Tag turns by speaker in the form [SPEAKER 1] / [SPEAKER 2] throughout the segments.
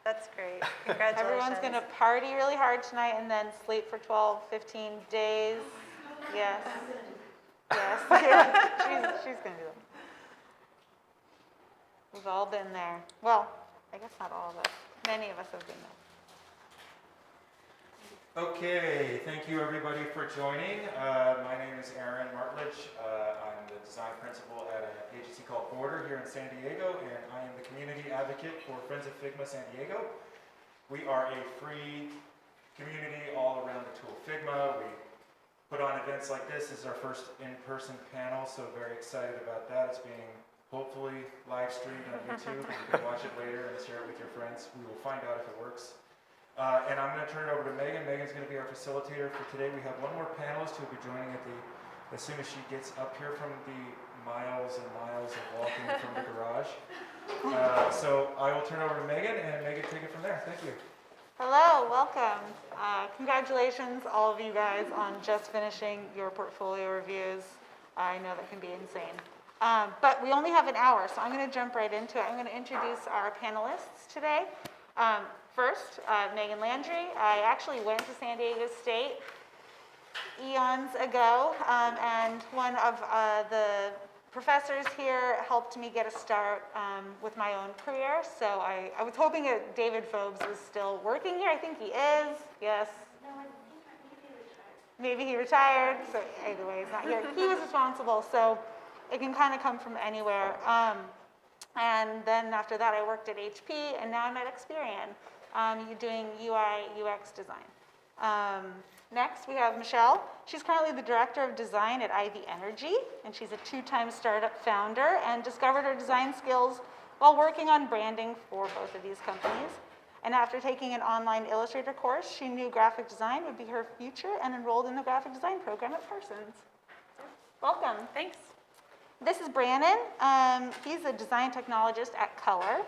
[SPEAKER 1] That's great. Congratulations.
[SPEAKER 2] Everyone's going to party really hard tonight and then sleep for 12, 15 days. Yes. Yes. She's going to do it. We've all been there. Well, I guess not all of us. Many of us have been there.
[SPEAKER 3] Okay, thank you everybody for joining. My name is Aaron Martlidge. I'm the design principal at an agency called Border here in San Diego, and I am the community advocate for Friends of Figma San Diego. We are a free community all around the tool Figma. We put on events like this. This is our first in-person panel, so very excited about that. It's being hopefully live streamed on YouTube, and you can watch it later and share it with your friends. We will find out if it works. And I'm going to turn it over to Megan. Megan's going to be our facilitator for today. We have one more panelist who will be joining as soon as she gets up here from the miles and miles of walking from the garage. So I will turn it over to Megan, and Megan, take it from there. Thank you.
[SPEAKER 2] Hello, welcome. Congratulations, all of you guys, on just finishing your portfolio reviews. I know that can be insane. But we only have an hour, so I'm going to jump right into it. I'm going to introduce our panelists today. First, Megan Landry. I actually went to San Diego State eons ago, and one of the professors here helped me get a start with my own career. So I was hoping that David Phobes was still working here. I think he is. Yes.
[SPEAKER 1] No,
[SPEAKER 2] Maybe he retired. So either way, he's not here. He was responsible, so it can kind of come from anywhere. And then after that, I worked at HP, and now I'm at Experian. You're doing UI, UX design. Next, we have Michelle. She's currently the Director of Design at Ivy Energy, and she's a 2-time startup founder and discovered her design skills while working on branding for both of these companies. And after taking an online Illustrator course, she knew graphic design would be her future and enrolled in the graphic design program at Parsons. Welcome.
[SPEAKER 1] Thanks.
[SPEAKER 2] This is Branon. He's a design technologist at Color.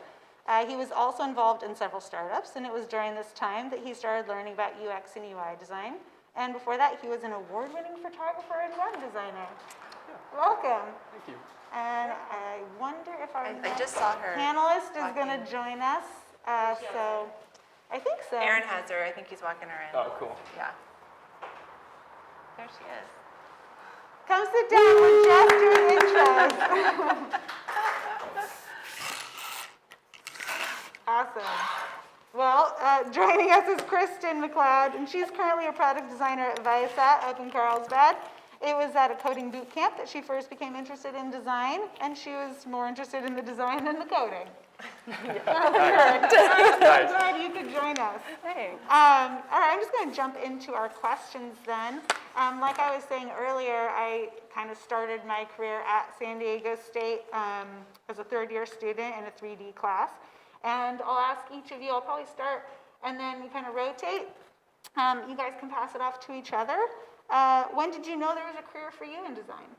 [SPEAKER 2] He was also involved in several startups, and it was during this time that he started learning about UX and UI design. And before that, he was an award-winning photographer and web designer.
[SPEAKER 4] Yeah.
[SPEAKER 2] Welcome.
[SPEAKER 4] Thank you.
[SPEAKER 2] And I wonder if our
[SPEAKER 1] I just saw her
[SPEAKER 2] panelist is
[SPEAKER 1] walking.
[SPEAKER 2] going to join us. So I think so.
[SPEAKER 1] Aaron has her. I think he's walking her in.
[SPEAKER 4] Oh, cool.
[SPEAKER 1] Yeah. There she is.
[SPEAKER 2] Come sit down. We're just doing intros. Awesome. Well, joining us is Kristin Mccloud, and she's currently a product designer at Viasat up in Carlsbad. It was at a coding boot camp that she first became interested in design, and she was more interested in the design than the coding.
[SPEAKER 4] Nice.
[SPEAKER 2] I'm glad you could join us.
[SPEAKER 1] Thanks.
[SPEAKER 2] All right, I'm just going to jump into our questions then. Like I was saying earlier, I kind of started my career at San Diego State as a third-year student in a 3D class. And I'll ask each of you, I'll probably start, and then we kind of rotate. You guys can pass it off to each other. When did you know there was a career for you in design?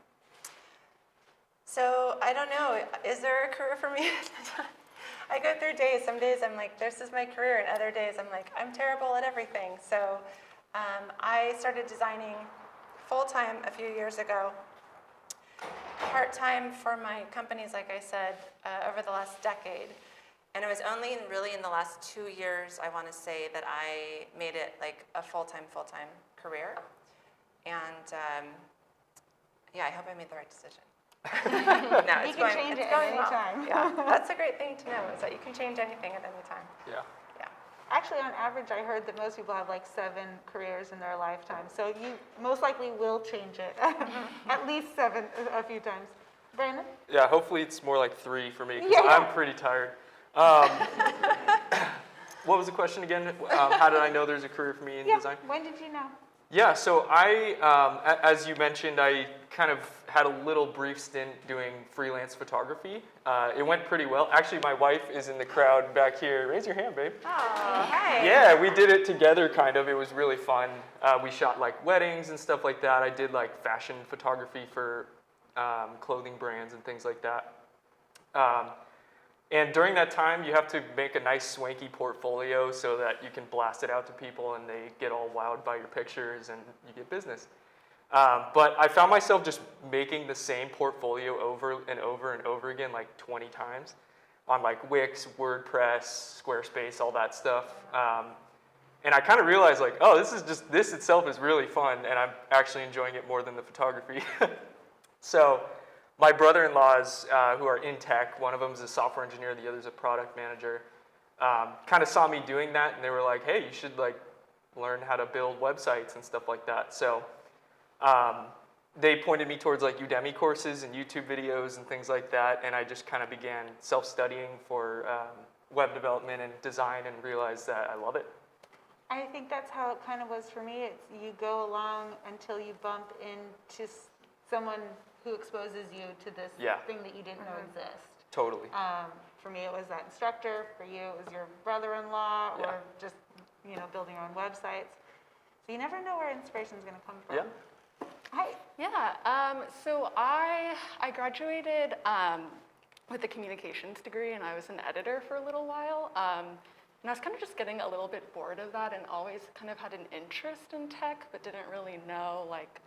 [SPEAKER 1] So I don't know. Is there a career for me? I go through days. Some days I'm like, this is my career, and other days I'm like, I'm terrible at everything. So I started designing full-time a few years ago. Part-time for my companies, like I said, over the last decade. And it was only really in the last 2 years, I want to say, that I made it like a full-time career. And yeah, I hope I made the right decision. No,
[SPEAKER 2] You can change it at any time.
[SPEAKER 1] Yeah, that's a great thing to know, is that you can change anything at any time.
[SPEAKER 4] Yeah.
[SPEAKER 1] Yeah.
[SPEAKER 2] Actually, on average, I heard that most people have like 7 careers in their lifetime. So you most likely will change it at least 7 a few times. Brandon?
[SPEAKER 4] Yeah, hopefully it's more like 3 for me, because
[SPEAKER 2] Yeah.
[SPEAKER 4] I'm pretty tired. What was the question again? How did I know there's a career for me in design?
[SPEAKER 2] When did you know?
[SPEAKER 4] Yeah, so I, as you mentioned, I kind of had a little brief stint doing freelance photography. It went pretty well. Actually, my wife is in the crowd back here. Raise your hand, babe.
[SPEAKER 1] Oh, hi.
[SPEAKER 4] Yeah, we did it together, kind of. It was really fun. We shot like weddings and stuff like that. I did like fashion photography for clothing brands and things like that. And during that time, you have to make a nice swanky portfolio so that you can blast it out to people and they get all wowed by your pictures and you get business. But I found myself just making the same portfolio over and over and over again like 20 times. on like Wix, WordPress, Squarespace, all that stuff. And I kind of realized like, oh, this itself is really fun, and I'm actually enjoying it more than the photography. So my brother-in-laws who are in tech, one of them is a software engineer, the other is a product manager, kind of saw me doing that, and they were like, hey, you should like learn how to build websites and stuff like that. So they pointed me towards like Udemy courses and YouTube videos and things like that, and I just kind of began self-studying for web development and design and realized that I love it.
[SPEAKER 2] I think that's how it kind of was for me. It's you go along until you bump into someone who exposes you to this thing that you didn't know exist.
[SPEAKER 4] Totally.
[SPEAKER 2] For me, it was that instructor. For you, it was your brother-in-law, or just building your own websites. So you never know where inspiration is going to come from.
[SPEAKER 4] Yeah.
[SPEAKER 2] Hi.
[SPEAKER 5] Yeah. So I graduated with a communications degree, and I was an editor for a little while. And I was kind of just getting a little bit bored of that, and always kind of had an interest in tech, but didn't really know like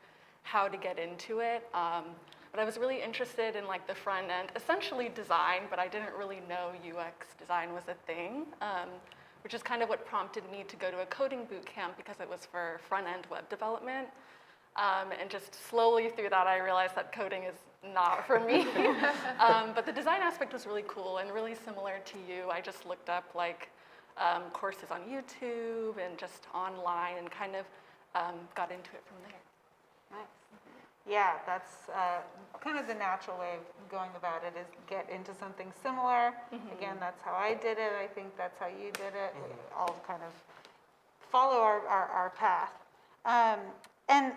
[SPEAKER 5] how to get into it. But I was really interested in like the front end, essentially design, but I didn't really know UX design was a thing, which is kind of what prompted me to go to a coding boot camp because it was for front end web development. And just slowly through that, I realized that coding is not for me. But the design aspect was really cool and really similar to you. I just looked up like courses on YouTube and just online and kind of got into it from there.
[SPEAKER 2] Nice. Yeah, that's kind of the natural way of going about it, is get into something similar. Again, that's how I did it. I think that's how you did it. We all kind of follow our path. And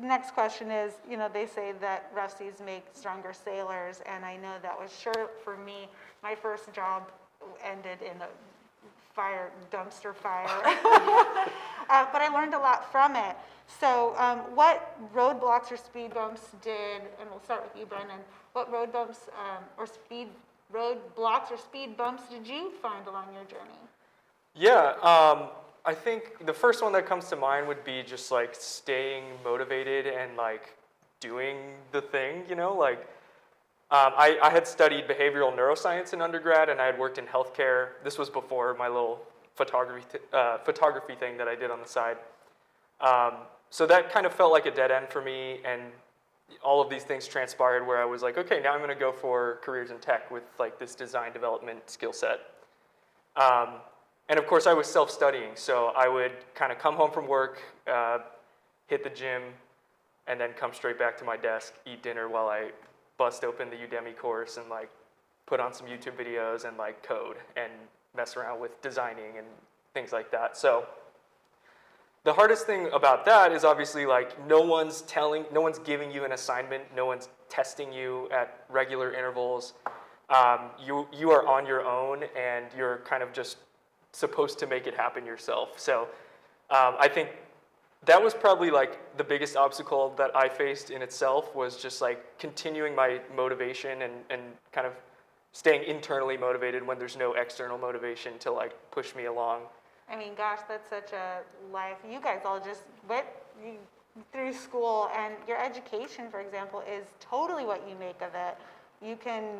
[SPEAKER 2] next question is, they say that rough seas make stronger sailors, and I know that was sure for me. My first job ended in a dumpster fire, but I learned a lot from it. So what roadblocks or speed bumps did, and we'll start with you, Branon, what roadblocks or speed bumps did you find along your journey? Yeah,
[SPEAKER 4] I think the first one that comes to mind would be just like staying motivated and like doing the thing, like I had studied behavioral neuroscience in undergrad, and I had worked in healthcare. This was before my little photography thing that I did on the side. So that kind of felt like a dead end for me, and all of these things transpired where I was like, okay, now I'm going to go for careers in tech with like this design development skill set. And of course, I was self-studying, so I would kind of come home from work, hit the gym, and then come straight back to my desk, eat dinner while I bust open the Udemy course and like put on some YouTube videos and like code and mess around with designing and things like that. So the hardest thing about that is obviously like no one's giving you an assignment, no one's testing you at regular intervals. You are on your own, and you're kind of just supposed to make it happen yourself. So I think that was probably like the biggest obstacle that I faced in itself, was just like continuing my motivation and kind of staying internally motivated when there's no external motivation to like push me along.
[SPEAKER 2] I mean, gosh, that's such a life. You guys all just went through school, and your education, for example, is totally what you make of it. You can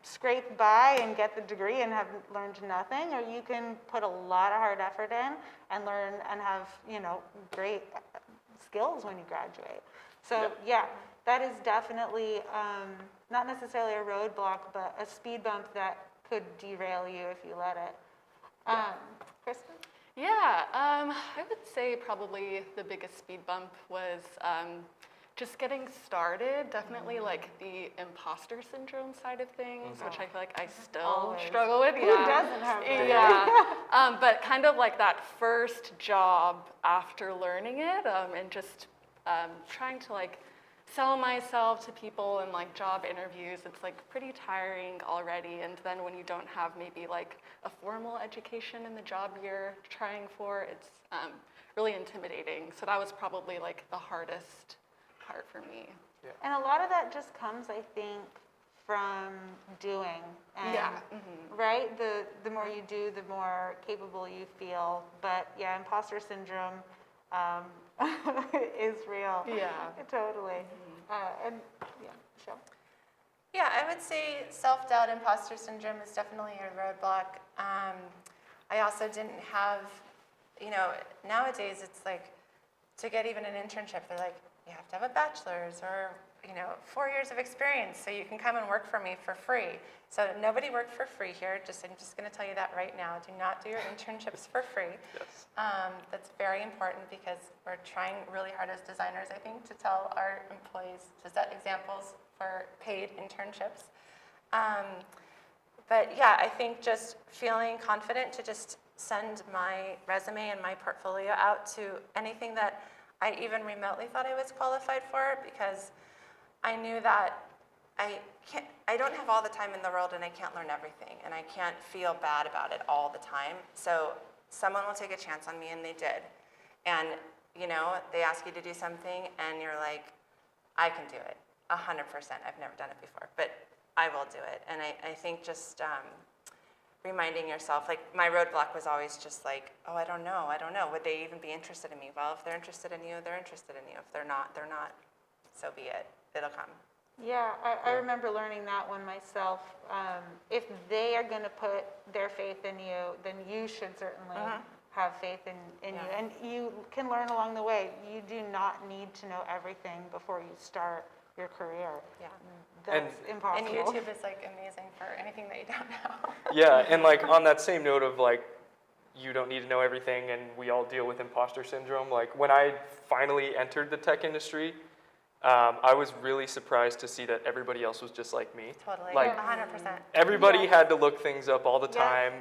[SPEAKER 2] scrape by and get the degree and have learned nothing, or you can put a lot of hard effort in and learn and have, great skills when you graduate. So yeah, that is definitely not necessarily a roadblock, but a speed bump that could derail you if you let it. Kristen?
[SPEAKER 5] Yeah, I would say probably the biggest speed bump was just getting started. Definitely like the imposter syndrome side of things, which I feel like I still struggle with.
[SPEAKER 2] Who doesn't have that?
[SPEAKER 5] Yeah, but kind of like that first job after learning it, and just trying to like sell myself to people in like job interviews. It's like pretty tiring already, and then when you don't have maybe like a formal education in the job you're trying for, it's really intimidating. So that was probably like the hardest part for me.
[SPEAKER 2] Yeah. And a lot of that just comes, I think, from doing. And, right? The more you do, the more capable you feel. But yeah, imposter syndrome is real.
[SPEAKER 5] Yeah.
[SPEAKER 2] Totally. And yeah, Michelle?
[SPEAKER 1] Yeah, I would say self-doubt, imposter syndrome is definitely a roadblock. I also didn't have, nowadays it's like, to get even an internship, they're like, you have to have a bachelor's or, 4 years of experience so you can come and work for me for free. So nobody worked for free here. I'm just going to tell you that right now. Do not do your internships for free.
[SPEAKER 4] Yes.
[SPEAKER 1] That's very important because we're trying really hard as designers, I think, to tell our employees to set examples for paid internships. But yeah, I think just feeling confident to just send my resume and my portfolio out to anything that I even remotely thought I was qualified for, because I knew that I don't have all the time in the world and I can't learn everything and I can't feel bad about it all the time. So someone will take a chance on me, and they did. And they ask you to do something and you're like, I can do it 100%. I've never done it before, but I will do it. And I think just reminding yourself, like my roadblock was always just like, oh, I don't know. Would they even be interested in me? Well, if they're interested in you, they're interested in you. If they're not, they're not. So be it. It'll come.
[SPEAKER 2] Yeah, I remember learning that one myself. If they are going to put their faith in you, then you should certainly have faith in you. And you can learn along the way. You do not need to know everything before you start your career.
[SPEAKER 1] Yeah.
[SPEAKER 2] That's impossible.
[SPEAKER 1] And YouTube is like amazing for anything that you don't know.
[SPEAKER 4] Yeah, and like on that same note of like, you don't need to know everything and we all deal with imposter syndrome. Like when I finally entered the tech industry, I was really surprised to see that everybody else was just like me.
[SPEAKER 1] Totally,
[SPEAKER 4] like
[SPEAKER 1] 100%.
[SPEAKER 4] Everybody had to look things up all the time.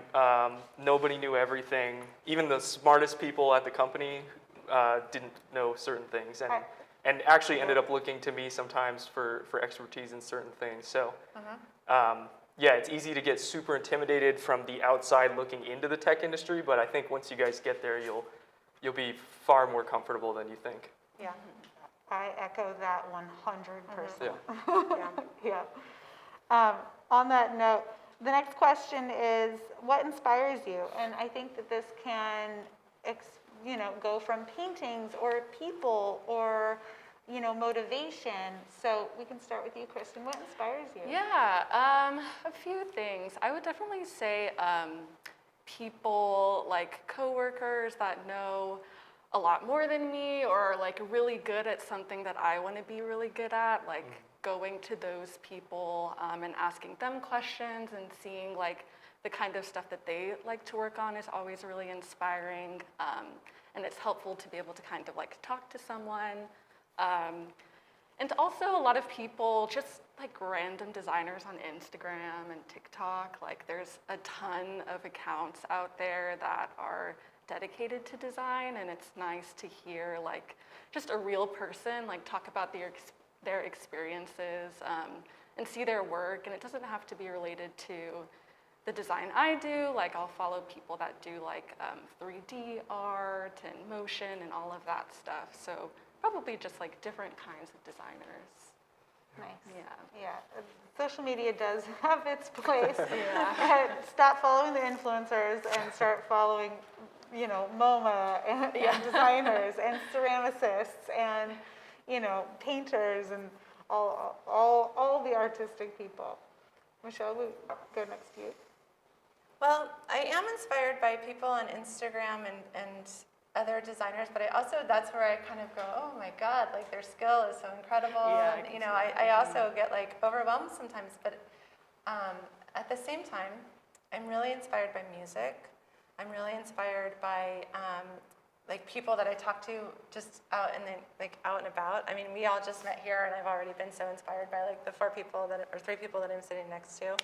[SPEAKER 4] Nobody knew everything. Even the smartest people at the company didn't know certain things, and actually ended up looking to me sometimes for expertise in certain things. So yeah, it's easy to get super intimidated from the outside looking into the tech industry, but I think once you guys get there, you'll be far more comfortable than you think.
[SPEAKER 1] Yeah.
[SPEAKER 2] I echo that 100%.
[SPEAKER 4] Yeah.
[SPEAKER 2] Yeah. On that note, the next question is, what inspires you? And I think that this can, go from paintings or people or, motivation. So we can start with you, Kristen. What inspires you?
[SPEAKER 5] Yeah, a few things. I would definitely say people, like coworkers that know a lot more than me, or are like really good at something that I want to be really good at, like going to those people and asking them questions and seeing like the kind of stuff that they like to work on is always really inspiring. And it's helpful to be able to kind of like talk to someone. And also a lot of people, just like random designers on Instagram and TikTok, like there's a ton of accounts out there that are dedicated to design, and it's nice to hear like just a real person like talk about their experiences and see their work. And it doesn't have to be related to the design I do. Like I'll follow people that do like 3D art and motion and all of that stuff. So probably just like different kinds of designers.
[SPEAKER 2] Nice.
[SPEAKER 5] Yeah.
[SPEAKER 2] Social media does have its place. Stop following the influencers and start following, MoMA and designers and ceramicists and, painters and all the artistic people. Michelle, we go next to you.
[SPEAKER 1] Well, I am inspired by people on Instagram and other designers, but that's where I kind of go, oh my God, like their skill is so incredible.
[SPEAKER 5] Yeah,
[SPEAKER 1] And, I also get like overwhelmed sometimes, but at the same time, I'm really inspired by music. I'm really inspired by like people that I talk to just out and about. I mean, we all just met here, and I've already been so inspired by like the 3 people that I'm sitting next to.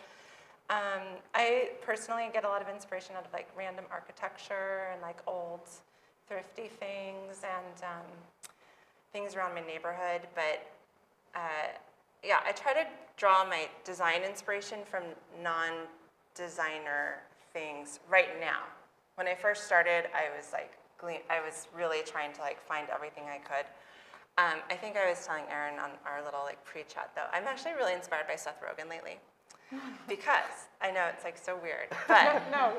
[SPEAKER 1] I personally get a lot of inspiration out of like random architecture and like old thrifty things and things around my neighborhood. But yeah, I try to draw my design inspiration from non-designer things right now. When I first started, I was really trying to like find everything I could. I think I was telling Aaron on our little like pre-chat though, I'm actually really inspired by Seth Rogen lately. Because, I know it's like so weird, but,
[SPEAKER 2] No.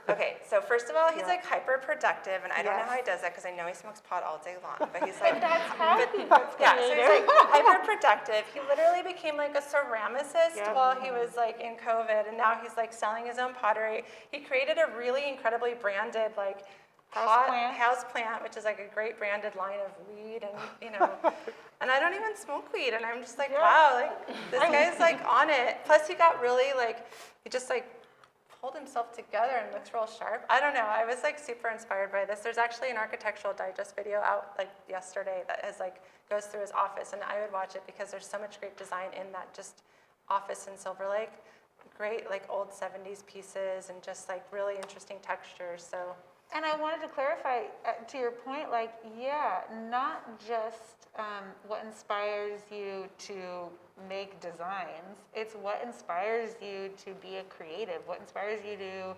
[SPEAKER 1] okay, so first of all, he's
[SPEAKER 2] Yeah.
[SPEAKER 1] like hyper productive, and I don't know
[SPEAKER 2] Yes.
[SPEAKER 1] how he does that, because I know he smokes pot all day long, but he's like,
[SPEAKER 2] That's happy. That's
[SPEAKER 1] yeah, so he's
[SPEAKER 2] creative.
[SPEAKER 1] like hyper productive. He literally became like a ceramicist
[SPEAKER 2] Yep.
[SPEAKER 1] while he was like in COVID, and now he's like selling his own pottery. He created a really incredibly branded like house plant, which is like a great branded line of weed, and you know, and I don't even smoke weed, and I'm just like,
[SPEAKER 2] Yeah.
[SPEAKER 1] wow, like this guy's like on it. Plus, he got really like, he just like pulled himself together and looks real sharp. I don't know. I was like super inspired by this. There's actually an Architectural Digest video out like yesterday that has like goes through his office, and I would watch it because there's so much great design in that just office in Silver Lake. Great like old 70s pieces and just like really interesting textures. So.
[SPEAKER 2] And I wanted to clarify, to your point, like, yeah, not just what inspires you to make designs, it's what inspires you to be a creative, what inspires you to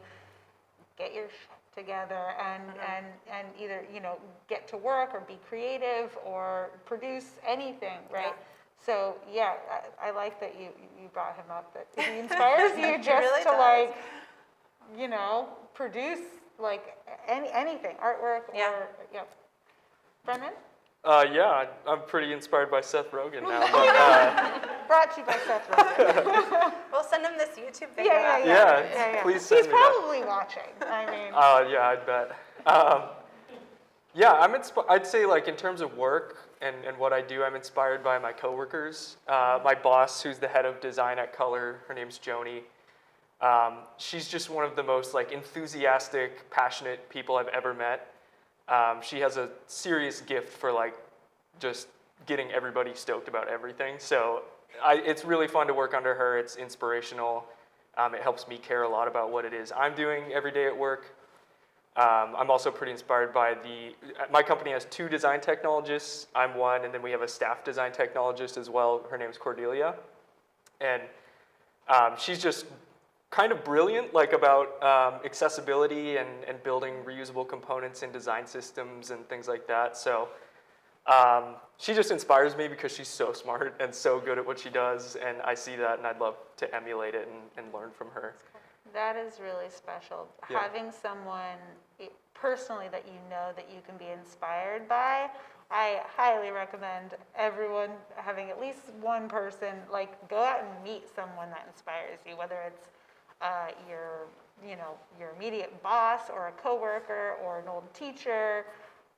[SPEAKER 2] get your shit together and either, you know, get to work or be creative or produce anything, right?
[SPEAKER 1] Yeah.
[SPEAKER 2] So, yeah, I like that you brought him up, that he inspires you just
[SPEAKER 1] really
[SPEAKER 2] to,
[SPEAKER 1] does.
[SPEAKER 2] like, you know, produce like anything, artwork
[SPEAKER 1] Yeah.
[SPEAKER 2] or, yeah. Brendan?
[SPEAKER 4] Yeah, I'm pretty inspired by Seth Rogen now. But,
[SPEAKER 2] Brought to you by Seth Rogen.
[SPEAKER 1] We'll send him this YouTube video.
[SPEAKER 2] Yeah,
[SPEAKER 4] yeah, please send
[SPEAKER 2] He's
[SPEAKER 4] me that.
[SPEAKER 2] probably watching, I mean.
[SPEAKER 4] Yeah, I'd bet. Yeah, I'd say like in terms of work and what I do, I'm inspired by my coworkers. My boss, who's the head of design at Color, her name's Joni. She's just one of the most like enthusiastic, passionate people I've ever met. She has a serious gift for like just getting everybody stoked about everything. So it's really fun to work under her. It's inspirational. It helps me care a lot about what it is I'm doing every day at work. I'm also pretty inspired by my company has 2 design technologists. I'm one, and then we have a staff design technologist as well. Her name's Cordelia. And she's just kind of brilliant, like about accessibility and building reusable components in design systems and things like that. So she just inspires me because she's so smart and so good at what she does, and I see that, and I'd love to emulate it and learn from her.
[SPEAKER 2] That is really special.
[SPEAKER 4] Yeah.
[SPEAKER 2] Having someone personally that you know that you can be inspired by, I highly recommend everyone having at least one person, like go out and meet someone that inspires you, whether it's your immediate boss or a coworker or an old teacher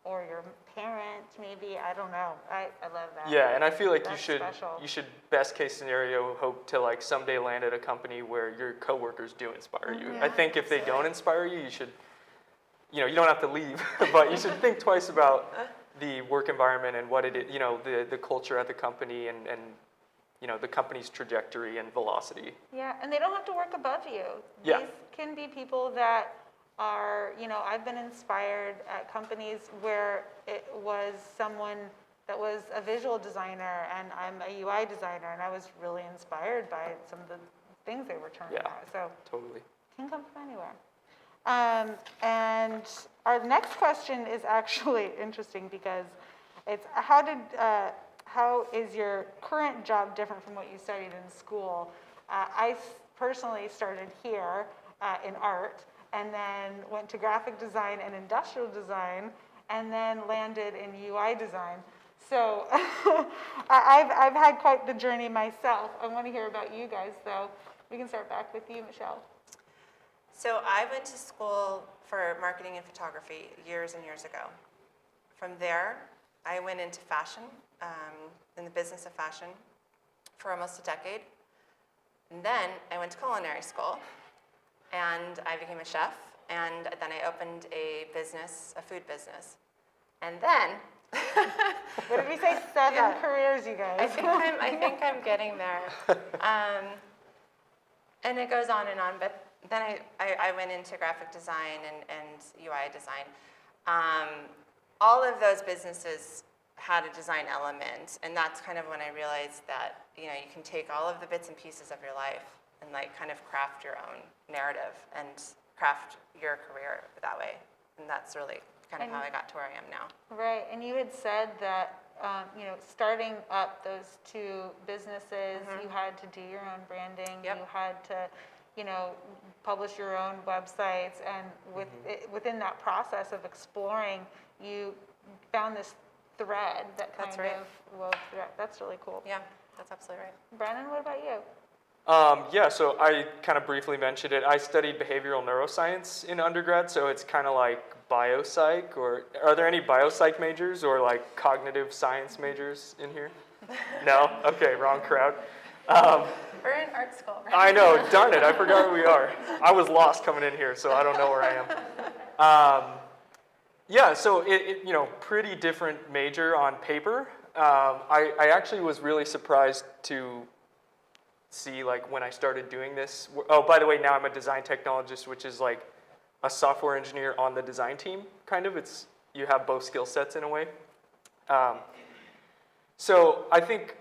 [SPEAKER 2] or your parent, maybe. I don't know. I love that.
[SPEAKER 4] Yeah, and I feel like
[SPEAKER 2] That's
[SPEAKER 4] you
[SPEAKER 2] special.
[SPEAKER 4] should best case scenario hope to like someday land at a company where your coworkers do inspire you. I think if they don't inspire you, you should, you don't have to leave, but you should think twice about the work environment and what it is, the culture at the company and the company's trajectory and velocity.
[SPEAKER 2] Yeah, and they don't have to work above you.
[SPEAKER 4] Yeah.
[SPEAKER 2] These can be people that are, I've been inspired at companies where it was someone that was a visual designer and I'm a UI designer, and I was really inspired by some of the things they were turning out. So
[SPEAKER 4] Totally.
[SPEAKER 2] it can come from anywhere. And our next question is actually interesting because it's how is your current job different from what you studied in school? I personally started here in art and then went to graphic design and industrial design and then landed in UI design. So I've had quite the journey myself. I want to hear about you guys, though. We can start back with you, Michelle.
[SPEAKER 1] So I went to school for marketing and photography years and years ago. From there, I went into fashion, in the business of fashion, for almost a decade. And then I went to culinary school, and I became a chef, and then I opened a business, a food business. And then...
[SPEAKER 2] What did we say? 7 careers, you guys.
[SPEAKER 1] I think I'm getting there. And it goes on, but then I went into graphic design and UI design. All of those businesses had a design element, and that's kind of when I realized that you can take all of the bits and pieces of your life and like kind of craft your own narrative and craft your career that way. And that's really kind of how I got to where I am now.
[SPEAKER 2] Right, and you had said that starting up those two businesses, you had to do your own branding.
[SPEAKER 1] Yep.
[SPEAKER 2] You had to, publish your own websites. And within that process of exploring, you found this thread that kind
[SPEAKER 1] That's right.
[SPEAKER 2] of wove through. That's really cool.
[SPEAKER 1] Yeah, that's absolutely right.
[SPEAKER 2] Branon, what about you?
[SPEAKER 4] Yeah, so I kind of briefly mentioned it. I studied behavioral neuroscience in undergrad, so it's kind of like biopsych, or are there any biopsych majors or like cognitive science majors in here? No? Okay, wrong crowd.
[SPEAKER 1] We're in art school, right?
[SPEAKER 4] I know, darn it, I forgot who we are. I was lost coming in here, so I don't know where I am. Yeah, so pretty different major on paper. I actually was really surprised to see, like, when I started doing this. Oh, by the way, now I'm a design technologist, which is like a software engineer on the design team, kind of. You have both skill sets in a way. So I think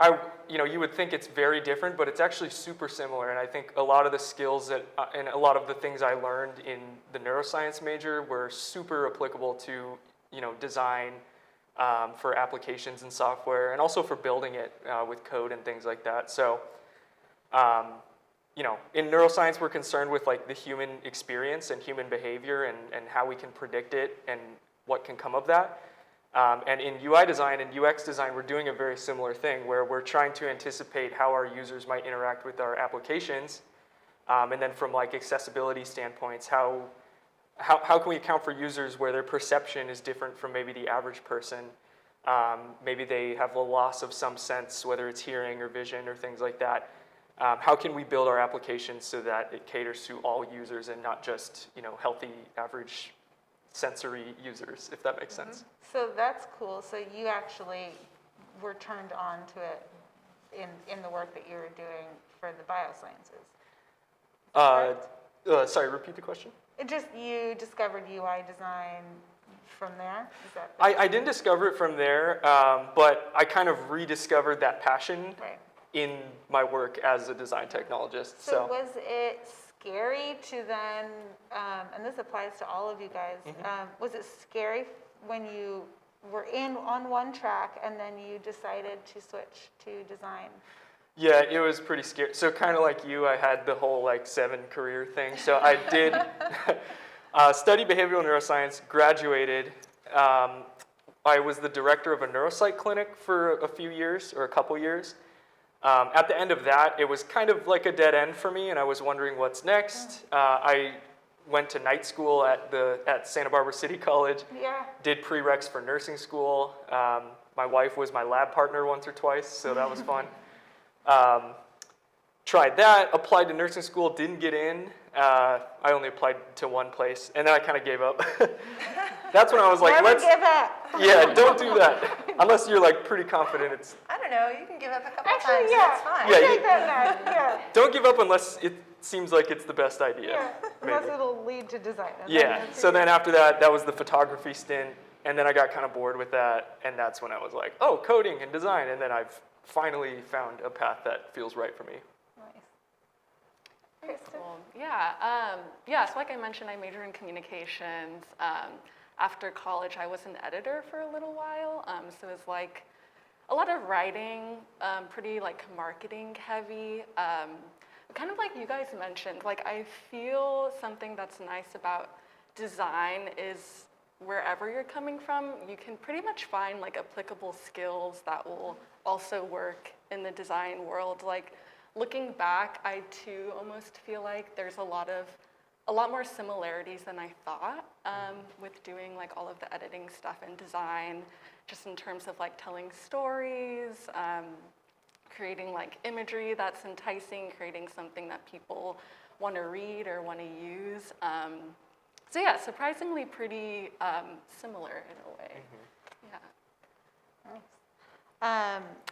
[SPEAKER 4] you would think it's very different, but it's actually super similar. And I think a lot of the skills and a lot of the things I learned in the neuroscience major were super applicable to design for applications and software, and also for building it with code and things like that. So in neuroscience, we're concerned with like the human experience and human behavior and how we can predict it and what can come of that. And in UI design and UX design, we're doing a very similar thing where we're trying to anticipate how our users might interact with our applications. And then from like accessibility standpoints, how can we account for users where their perception is different from maybe the average person? Maybe they have a loss of some sense, whether it's hearing or vision or things like that. How can we build our applications so that it caters to all users and not just healthy, average sensory users, if that makes sense?
[SPEAKER 2] So that's cool. So you actually were turned on to it in the work that you were doing for the biosciences.
[SPEAKER 4] Sorry, repeat the question.
[SPEAKER 2] You discovered UI design from there? Is that
[SPEAKER 4] I didn't discover it from there, but I kind of rediscovered that passion in my work as a design technologist.
[SPEAKER 2] So was it scary to then, and this applies to all of you guys, was it scary when you were on one track and then you decided to switch to design?
[SPEAKER 4] Yeah, it was pretty scary. So kind of like you, I had the whole like 7 career thing. So I did study behavioral neuroscience, graduated. I was the director of a neuropsych clinic for a few years, or a couple years. At the end of that, it was kind of like a dead end for me, and I was wondering what's next. I went to night school at Santa Barbara City College.
[SPEAKER 2] Yeah.
[SPEAKER 4] Did prereqs for nursing school. My wife was my lab partner once or twice, so that was fun. Tried that, applied to nursing school, didn't get in. I only applied to one place, and then I kind of gave up. That's when I was like,
[SPEAKER 2] Never give up.
[SPEAKER 4] Yeah, don't do that. Unless you're like pretty confident it's...
[SPEAKER 1] I don't know, you can give up a couple
[SPEAKER 2] Actually,
[SPEAKER 1] times,
[SPEAKER 2] yeah.
[SPEAKER 1] that's fine.
[SPEAKER 4] Yeah,
[SPEAKER 2] I take that back. Yeah.
[SPEAKER 4] Don't give up unless it seems like it's the best idea.
[SPEAKER 2] Yeah. Unless
[SPEAKER 4] maybe.
[SPEAKER 2] it'll lead to design.
[SPEAKER 4] Yeah, so then after that was the photography stint, and then I got kind of bored with that, and that's when I was like, oh, coding and design, and then I've finally found a path that feels right for me.
[SPEAKER 2] Nice. Kristen?
[SPEAKER 5] Cool. So like I mentioned, I majored in communications. After college, I was an editor for a little while. So it was like a lot of writing, pretty like marketing heavy. Kind of like you guys mentioned, like I feel something that's nice about design is wherever you're coming from, you can pretty much find like applicable skills that will also work in the design world. Like looking back, I too almost feel like there's a lot more similarities than I thought with doing like all of the editing stuff in design, just in terms of like telling stories, creating like imagery that's enticing, creating something that people want to read or want to use. So yeah, surprisingly pretty similar in a way. Yeah.
[SPEAKER 2] Nice.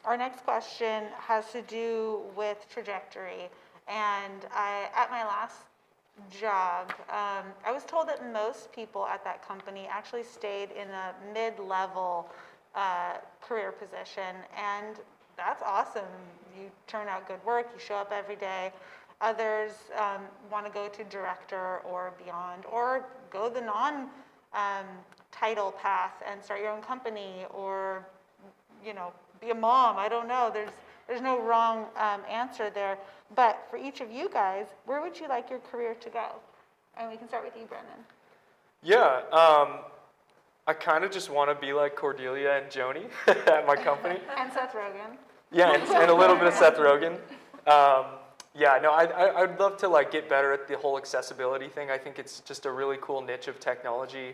[SPEAKER 2] Our next question has to do with trajectory. And at my last job, I was told that most people at that company actually stayed in a mid-level career position. And that's awesome. You turn out good work, you show up every day. Others want to go to director or beyond, or go the non-title path and start your own company, or be a mom. I don't know. There's no wrong answer there. But for each of you guys, where would you like your career to go? And we can start with you, Branon.
[SPEAKER 4] Yeah, I kind of just want to be like Cordelia and Joni at my company.
[SPEAKER 2] And Seth Rogen.
[SPEAKER 4] Yeah, and a little bit of Seth Rogen. Yeah, no, I'd love to like get better at the whole accessibility thing. I think it's just a really cool niche of technology.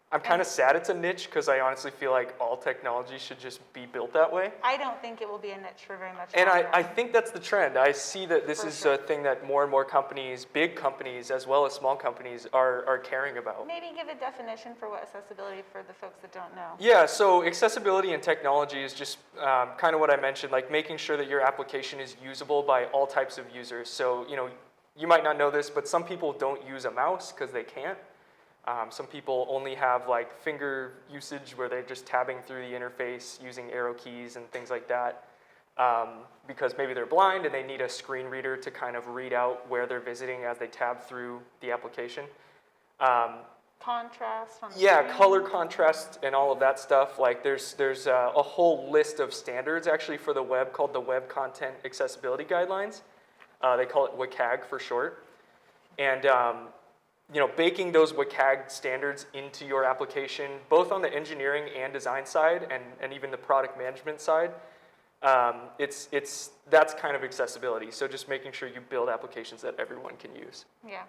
[SPEAKER 4] I'm kind of sad it's a niche because I honestly feel like all technology should just be built that way.
[SPEAKER 2] I don't think it will be a niche for very much
[SPEAKER 4] And
[SPEAKER 2] longer.
[SPEAKER 4] I think that's the trend. I see that this
[SPEAKER 2] For
[SPEAKER 4] is
[SPEAKER 2] sure.
[SPEAKER 4] a thing that more and more companies, big companies as well as small companies, are caring about.
[SPEAKER 2] Maybe give a definition for what accessibility for the folks that don't know.
[SPEAKER 4] Yeah, so accessibility in technology is just kind of what I mentioned, like making sure that your application is usable by all types of users. So, you might not know this, but some people don't use a mouse because they can't. Some people only have like finger usage where they're just tabbing through the interface using arrow keys and things like that because maybe they're blind and they need a screen reader to kind of read out where they're visiting as they tab through the application.
[SPEAKER 2] Contrast on the
[SPEAKER 4] Yeah,
[SPEAKER 2] screen.
[SPEAKER 4] color contrast and all of that stuff. Like there's a whole list of standards actually for the web called the Web Content Accessibility Guidelines. They call it WCAG for short. And baking those WCAG standards into your application, both on the engineering and design side and even the product management side, that's kind of accessibility. So just making sure you build applications that everyone can use.
[SPEAKER 2] Yeah.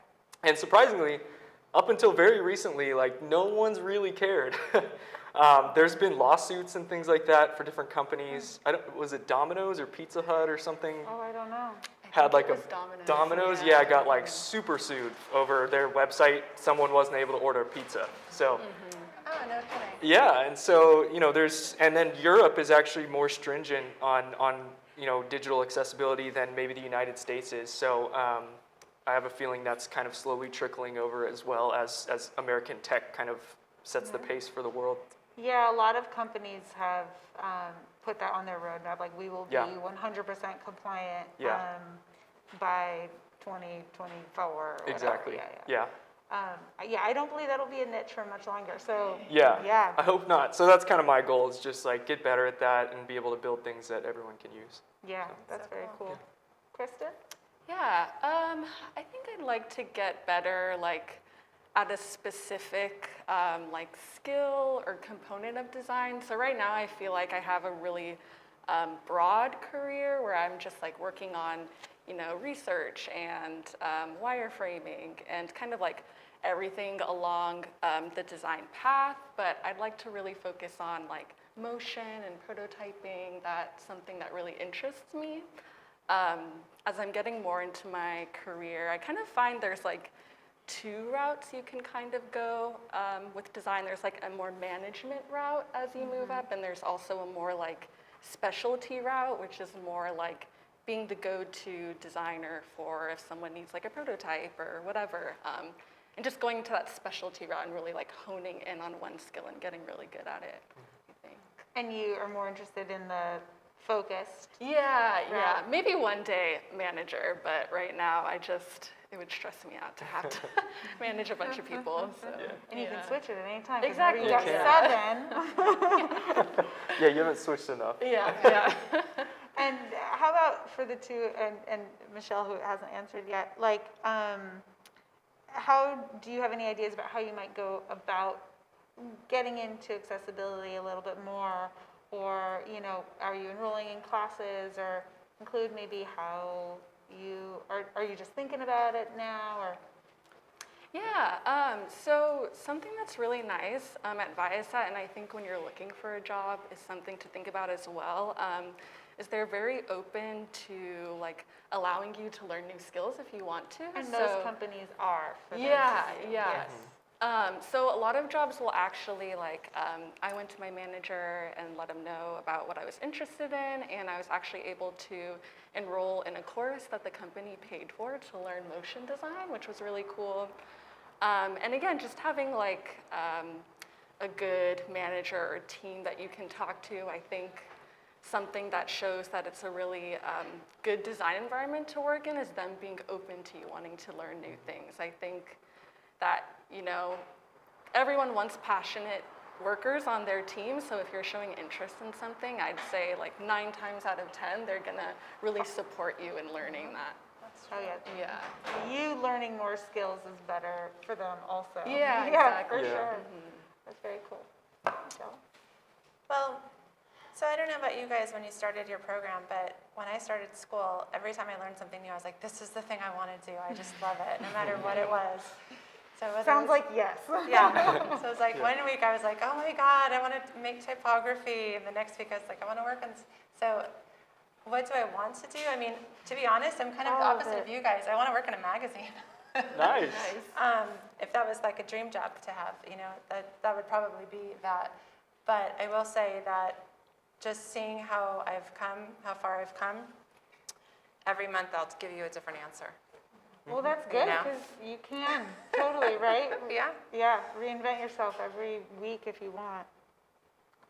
[SPEAKER 4] And surprisingly, up until very recently, like no one's really cared. There's been lawsuits and things like that for different companies. Was it Domino's or Pizza Hut or something?
[SPEAKER 2] Oh, I don't know.
[SPEAKER 4] Had like
[SPEAKER 5] it
[SPEAKER 4] a
[SPEAKER 5] was Domino's.
[SPEAKER 4] Domino's, yeah, got like super sued over their website. Someone wasn't able to order a pizza. So
[SPEAKER 1] Oh, no kidding.
[SPEAKER 4] yeah, and so and then Europe is actually more stringent on digital accessibility than maybe the United States is. So I have a feeling that's kind of slowly trickling over as well as American tech kind of sets the pace for the world.
[SPEAKER 2] Yeah, a lot of companies have put that on their roadmap. Like, we will be
[SPEAKER 4] Yeah.
[SPEAKER 2] 100% compliant
[SPEAKER 4] Yeah.
[SPEAKER 2] by 2024 or whatever.
[SPEAKER 4] Exactly.
[SPEAKER 2] Yeah. I don't believe that'll be a niche for much longer. So
[SPEAKER 4] Yeah. I hope not. So that's kind of my goal is just like get better at that and be able to build things that everyone can use.
[SPEAKER 2] yeah, that's
[SPEAKER 1] So
[SPEAKER 2] very
[SPEAKER 1] cool.
[SPEAKER 2] cool. Kristen?
[SPEAKER 5] Yeah, I think I'd like to get better, like, at a specific, like, skill or component of design. So right now I feel like I have a really broad career where I'm just, like, working on, research and wireframing and kind of, like, everything along the design path. But I'd like to really focus on, like, motion and prototyping. That's something that really interests me. As I'm getting more into my career, I kind of find there's like two routes you can kind of go with design. There's like a more management route as you move up, and there's also a more like specialty route, which is more like being the go-to designer for if someone needs like a prototype or whatever. And just going to that specialty route and really like honing in on one skill and getting really good at it, I think.
[SPEAKER 2] And you are more interested in the focused.
[SPEAKER 5] Yeah.
[SPEAKER 2] Right.
[SPEAKER 5] Maybe one day manager, but right now it would stress me out to have to manage a bunch of people. So.
[SPEAKER 2] And you can switch it at any time.
[SPEAKER 5] Exactly.
[SPEAKER 2] You got
[SPEAKER 4] You
[SPEAKER 2] seven.
[SPEAKER 4] Yeah, you haven't switched enough.
[SPEAKER 5] Yeah.
[SPEAKER 2] And how about for the two, and Michelle, who hasn't answered yet, like, how do you have any ideas about how you might go about getting into accessibility a little bit more? Or, are you enrolling in classes, or include maybe how are you just thinking about it now, or?
[SPEAKER 5] Yeah, so something that's really nice at Viasat, and I think when you're looking for a job is something to think about as well, is they're very open to like allowing you to learn new skills if you want to.
[SPEAKER 2] And most companies are. For those
[SPEAKER 5] Yeah,
[SPEAKER 2] of you.
[SPEAKER 5] yeah.
[SPEAKER 2] Yes.
[SPEAKER 5] So a lot of jobs will actually like, I went to my manager and let him know about what I was interested in, and I was actually able to enroll in a course that the company paid for to learn motion design, which was really cool. And again, just having like a good manager or team that you can talk to, I think something that shows that it's a really good design environment to work in is them being open to you wanting to learn new things. I think that, everyone wants passionate workers on their team. So if you're showing interest in something, I'd say like 9 times out of 10, they're gonna really support you in learning that.
[SPEAKER 2] Oh, yeah.
[SPEAKER 5] Yeah.
[SPEAKER 2] You learning more skills is better for them also.
[SPEAKER 5] Yeah,
[SPEAKER 2] Yeah,
[SPEAKER 5] exactly.
[SPEAKER 2] for
[SPEAKER 4] Yeah.
[SPEAKER 2] sure. That's very cool. So,
[SPEAKER 1] Well, so I don't know about you guys when you started your program, but when I started school, every time I learned something new, I was like, this is the thing I want to do. I just love it, no matter what it was. So whether
[SPEAKER 2] sounds
[SPEAKER 1] it was,
[SPEAKER 2] like yes.
[SPEAKER 1] yeah. So it was like one week I was like, oh my God, I want to make typography. And the next week I was like, I want to work on, so what do I want to do? I mean, to be honest, I'm kind of the
[SPEAKER 2] All of
[SPEAKER 1] opposite
[SPEAKER 2] it.
[SPEAKER 1] of you guys. I want to work in a magazine.
[SPEAKER 4] Nice.
[SPEAKER 1] If that was like a dream job to have, that would probably be that. But I will say that just seeing how far I've come, every month I'll give you a different answer.
[SPEAKER 2] Well, that's good
[SPEAKER 1] know?
[SPEAKER 2] because you can, totally, right?
[SPEAKER 1] Yeah.
[SPEAKER 2] Yeah, reinvent yourself every week if you want.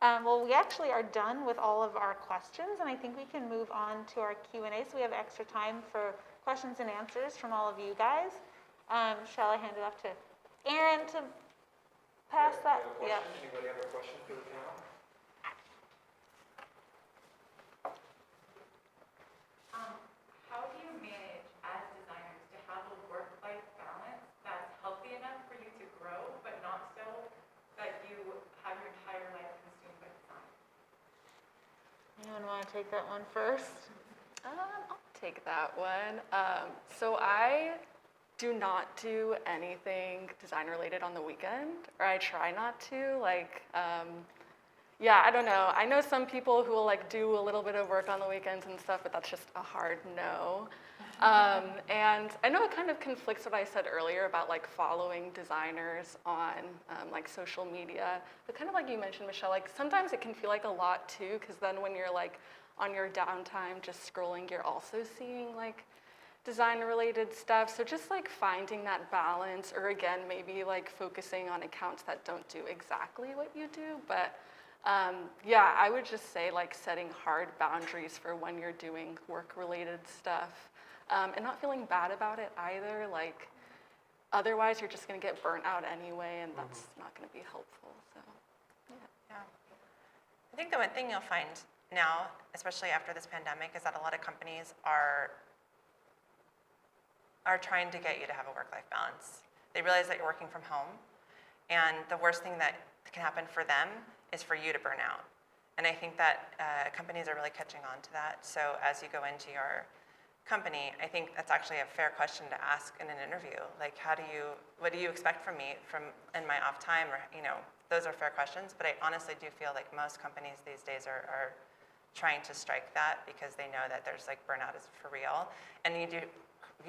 [SPEAKER 2] Well, we actually are done with all of our questions, and I think we can move on to our Q&A. So we have extra time for questions and answers from all of you guys. Shall I hand it off to Aaron to pass that? Yeah.
[SPEAKER 4] Anybody have a question for the panel?
[SPEAKER 6] How do you manage as designers to have a work-life balance that's healthy enough for you to grow, but not so that you have your entire life consumed by design?
[SPEAKER 2] Anyone want to take that one first?
[SPEAKER 5] I'll take that one. So I do not do anything design related on the weekend, or I try not to. Yeah, I don't know. I know some people who will like do a little bit of work on the weekends and stuff, but that's just a hard no. And I know it kind of conflicts what I said earlier about like following designers on like social media, but kind of like you mentioned, Michelle, like sometimes it can feel like a lot too, because then when you're like on your downtime just scrolling, you're also seeing like design related stuff. So just like finding that balance, or again, maybe like focusing on accounts that don't do exactly what you do, but yeah, I would just say like setting hard boundaries for when you're doing work-related stuff, and not feeling bad about it either. Like, otherwise you're just going to get burnt out anyway, and that's not going to be helpful. So,
[SPEAKER 1] Yeah. I think the one thing you'll find now, especially after this pandemic, is that a lot of companies are trying to get you to have a work-life balance. They realize that you're working from home, and the worst thing that can happen for them is for you to burn out. And I think that companies are really catching on to that. So as you go into your company, I think that's actually a fair question to ask in an interview. Like, what do you expect from me in my off time? Or, those are fair questions, but I honestly do feel like most companies these days are trying to strike that, because they know that there's like burnout is for real. And you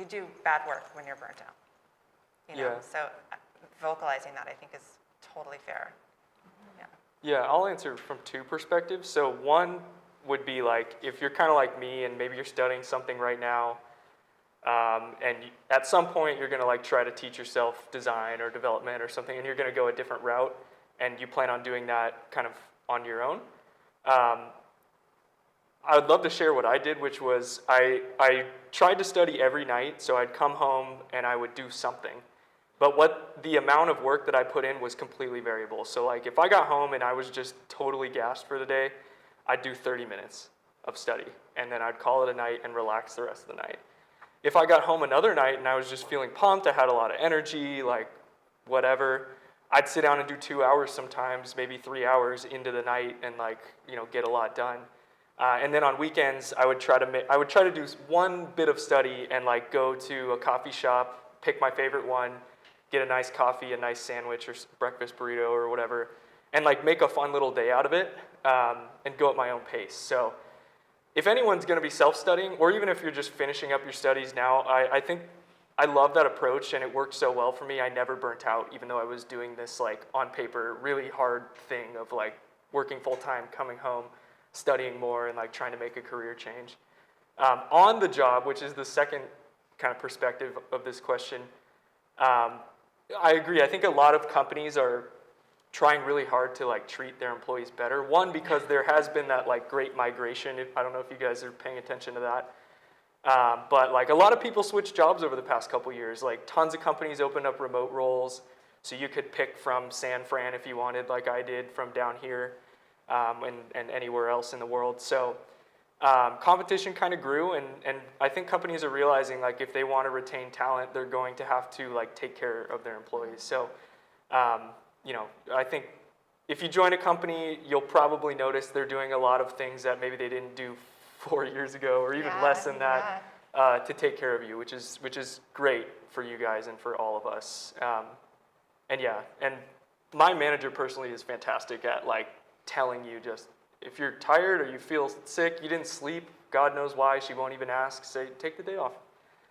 [SPEAKER 1] do bad work when you're burnt out.
[SPEAKER 4] Yeah.
[SPEAKER 1] So vocalizing that, I think, is totally fair.
[SPEAKER 4] Yeah, I'll answer from 2 perspectives. So one would be like, if you're kind of like me and maybe you're studying something right now, and at some point you're going to like try to teach yourself design or development or something, and you're going to go a different route, and you plan on doing that kind of on your own. I would love to share what I did, which was I tried to study every night. So I'd come home and I would do something. But the amount of work that I put in was completely variable. So like if I got home and I was just totally gassed for the day, I'd do 30 minutes of study, and then I'd call it a night and relax the rest of the night. If I got home another night and I was just feeling pumped, I had a lot of energy, like whatever, I'd sit down and do 2 hours sometimes, maybe 3 hours into the night, and like, get a lot done. And then on weekends, I would try to do one bit of study and like go to a coffee shop, pick my favorite one, get a nice coffee, a nice sandwich or breakfast burrito or whatever, and like make a fun little day out of it, and go at my own pace. So if anyone's going to be self-studying, or even if you're just finishing up your studies now, I think I love that approach, and it worked so well for me. I never burnt out, even though I was doing this like on paper really hard thing of like working full-time, coming home, studying more, and like trying to make a career change. On the job, which is the second kind of perspective of this question, I agree. I think a lot of companies are trying really hard to like treat their employees better. One, because there has been that like great migration. I don't know if you guys are paying attention to that. But like a lot of people switched jobs over the past couple years. Like tons of companies opened up remote roles. So you could pick from San Fran if you wanted, like I did from down here, and anywhere else in the world. So competition kind of grew, and I think companies are realizing like if they want to retain talent, they're going to have to like take care of their employees. So you know, I think if you join a company, you'll probably notice they're doing a lot of things that maybe they didn't do 4 years ago, or even less than that, to take care of you, which is great for you guys and for all of us. And yeah, and my manager personally is fantastic at like telling you, just if you're tired or you feel sick, you didn't sleep, God knows why, she won't even ask, say, take the day off.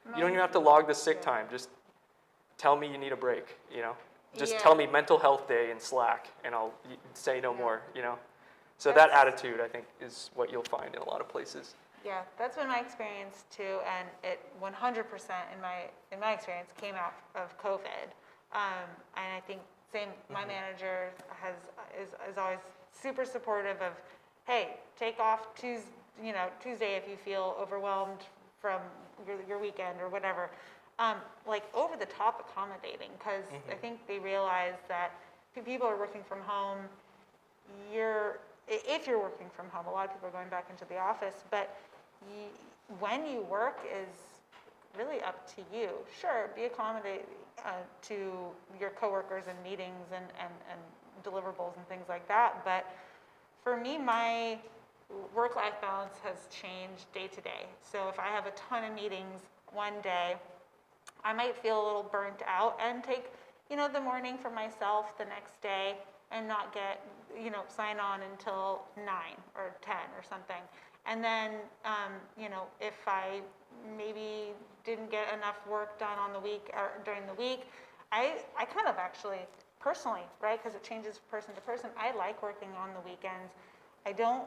[SPEAKER 4] You don't even have to log the sick time, just tell me you need a break, you know? Just tell me mental health day in Slack, and I'll say no more, you know? So that attitude, I think, is what you'll find in a lot of places.
[SPEAKER 2] Yeah, that's been my experience too, and it 100% in my experience came out of COVID. And I think my manager is always super supportive of, hey, take off Tuesday if you feel overwhelmed from your weekend or whatever. Like over the top accommodating, because I think they realize that if people are working from home, if you're working from home, a lot of people are going back into the office, but when you work is really up to you. Sure, be accommodating to your coworkers and meetings and deliverables and things like that, but for me, my work-life balance has changed day to day. So if I have a ton of meetings one day, I might feel a little burnt out and take, the morning for myself the next day and not get, sign on until 9 or 10 or something. And then, if I maybe didn't get enough work done on the week or during the week, I kind of actually personally, right, because it changes person to person, I like working on the weekends. I don't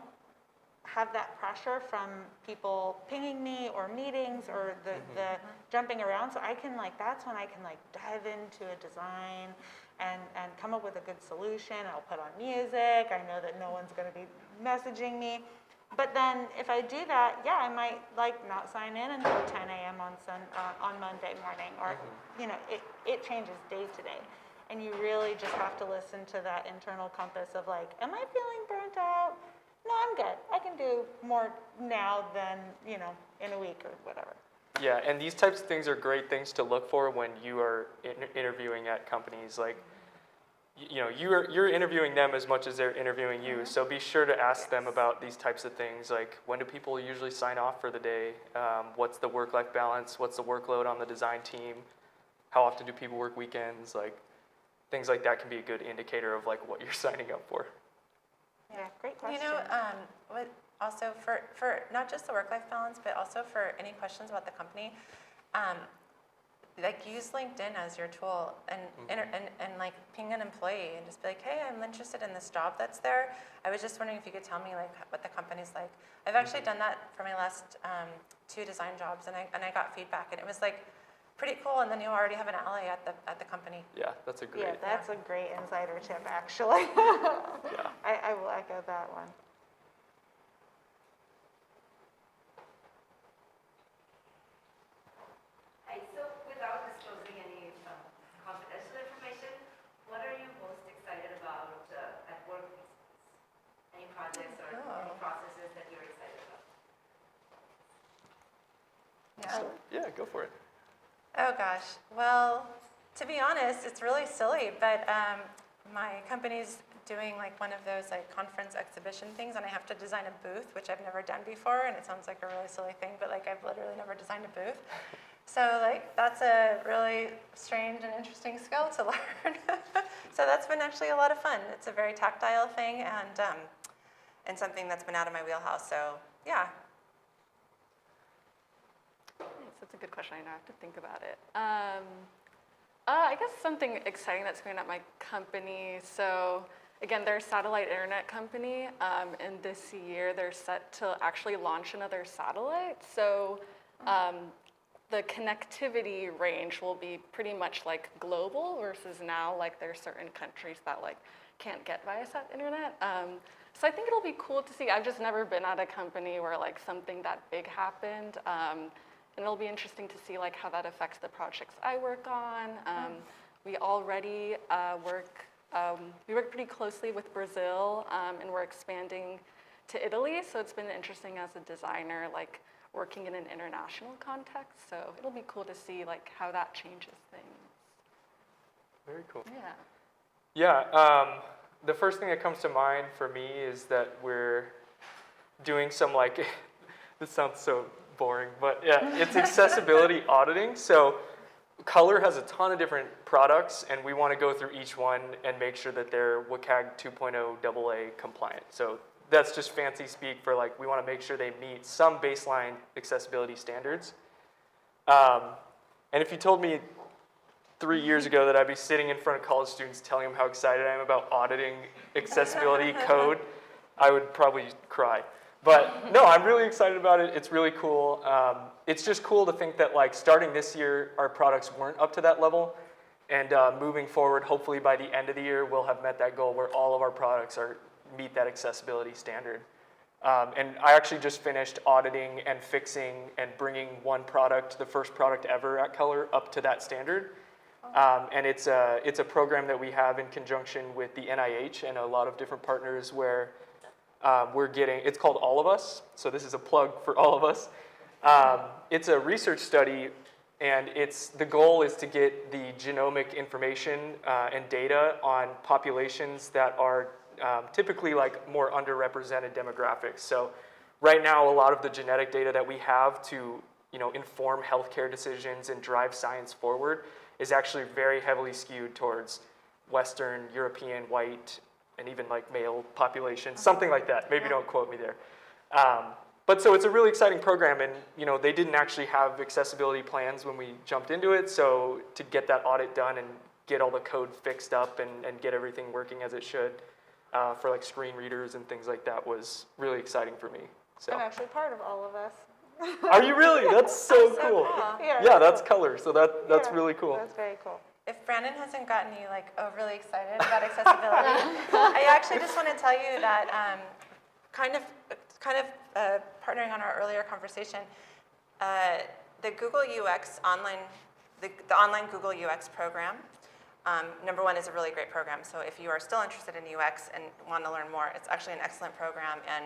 [SPEAKER 2] have that pressure from people pinging me or meetings or the jumping around. So I can that's when I can dive into a design and come up with a good solution. I'll put on music. I know that no one's going to be messaging me. But then if I do that, I might not sign in until 10 a.m. on Monday morning, or it changes day to day. And you really just have to listen to that internal compass of am I feeling burnt out? No, I'm good. I can do more now than, in a week or whatever.
[SPEAKER 4] Yeah, and these types of things are great things to look for when you are interviewing at companies. You're interviewing them as much as they're interviewing you. So be sure to ask them about these types of things, like when do people usually sign off for the day? What's the work-life balance? What's the workload on the design team? How often do people work weekends? Things like that can be a good indicator of what you're signing up for.
[SPEAKER 2] Yeah, great question.
[SPEAKER 1] What also for not just the work-life balance, but also for any questions about the company, use LinkedIn as your tool and ping an employee and just be like, hey, I'm interested in this job that's there. I was just wondering if you could tell me what the company's like. I've actually done that for my last 2 design jobs, and I got feedback, and it was pretty cool, and then you already have an ally at the company.
[SPEAKER 4] Yeah, that's a great.
[SPEAKER 2] Yeah, that's a great insider tip, actually.
[SPEAKER 4] Yeah.
[SPEAKER 2] I will echo that one.
[SPEAKER 7] Hi, so without disclosing any confidential information, what are you most excited about at work these days? Any projects or any processes that you're excited about?
[SPEAKER 1] Yeah.
[SPEAKER 4] Yeah, go for it.
[SPEAKER 1] Oh gosh. Well, to be honest, it's really silly, but my company's doing one of those conference exhibition things, and I have to design a booth, which I've never done before, and it sounds like a really silly thing, but I've literally never designed a booth. So that's a really strange and interesting skill to learn. So that's been actually a lot of fun. It's a very tactile thing, and something that's been out of my wheelhouse. So yeah.
[SPEAKER 5] That's a good question. I know I have to think about it. I guess something exciting that's going on at my company. So again, they're a satellite internet company, and this year they're set to actually launch another satellite. So the connectivity range will be pretty much global versus now there's certain countries that can't get Viasat internet. So I think it'll be cool to see. I've just never been at a company where something that big happened. And it'll be interesting to see how that affects the projects I work on, we already we work pretty closely with Brazil, and we're expanding to Italy. So it's been interesting as a designer, like working in an international context. So it'll be cool to see like how that changes things.
[SPEAKER 4] Very cool.
[SPEAKER 5] Yeah.
[SPEAKER 4] Yeah, the first thing that comes to mind for me is that we're doing some like, this sounds so boring, but yeah, it's accessibility auditing. So Color has a ton of different products, and we want to go through each one and make sure that they're WCAG 2.0 AA compliant. So that's just fancy speak for like, we want to make sure they meet some baseline accessibility standards. And if you told me 3 years ago that I'd be sitting in front of college students telling them how excited I am about auditing accessibility code, I would probably cry. But no, I'm really excited about it. It's really cool. It's just cool to think that like starting this year, our products weren't up to that level. And moving forward, hopefully by the end of the year, we'll have met that goal where all of our products meet that accessibility standard. And I actually just finished auditing and fixing and bringing one product, the first product ever at Color, up to that standard. And it's a program that we have in conjunction with the NIH and a lot of different partners where it's called All of Us. So this is a plug for All of Us. It's a research study, and the goal is to get the genomic information and data on populations that are typically like more underrepresented demographics. So right now, a lot of the genetic data that we have to inform healthcare decisions and drive science forward is actually very heavily skewed towards Western, European, white, and even like male population, something like that. Maybe don't quote me there. But so it's a really exciting program, and they didn't actually have accessibility plans when we jumped into it. So to get that audit done and get all the code fixed up and get everything working as it should for like screen readers and things like that was really exciting for me. So.
[SPEAKER 2] I'm actually part of All of Us.
[SPEAKER 4] Are you really? That's so cool. Yeah, that's Color. So that's really cool.
[SPEAKER 2] That's very cool.
[SPEAKER 1] If Branon hasn't gotten you like overly excited about accessibility, I actually just want to tell you that kind of partnering on our earlier conversation, the Google UX the online Google UX program, number one, is a really great program. So if you are still interested in UX and want to learn more, it's actually an excellent program, and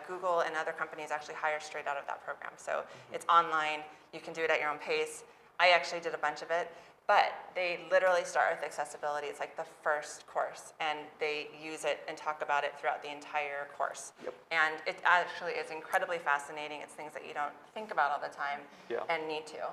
[SPEAKER 1] Google and other companies actually hire straight out of that program. So it's online, you can do it at your own pace. I actually did a bunch of it. But they literally start with accessibility. It's like the first course, and they use it and talk about it throughout the entire course.
[SPEAKER 4] Yep.
[SPEAKER 1] And it actually is incredibly fascinating. It's things that you don't think about all the time and need to.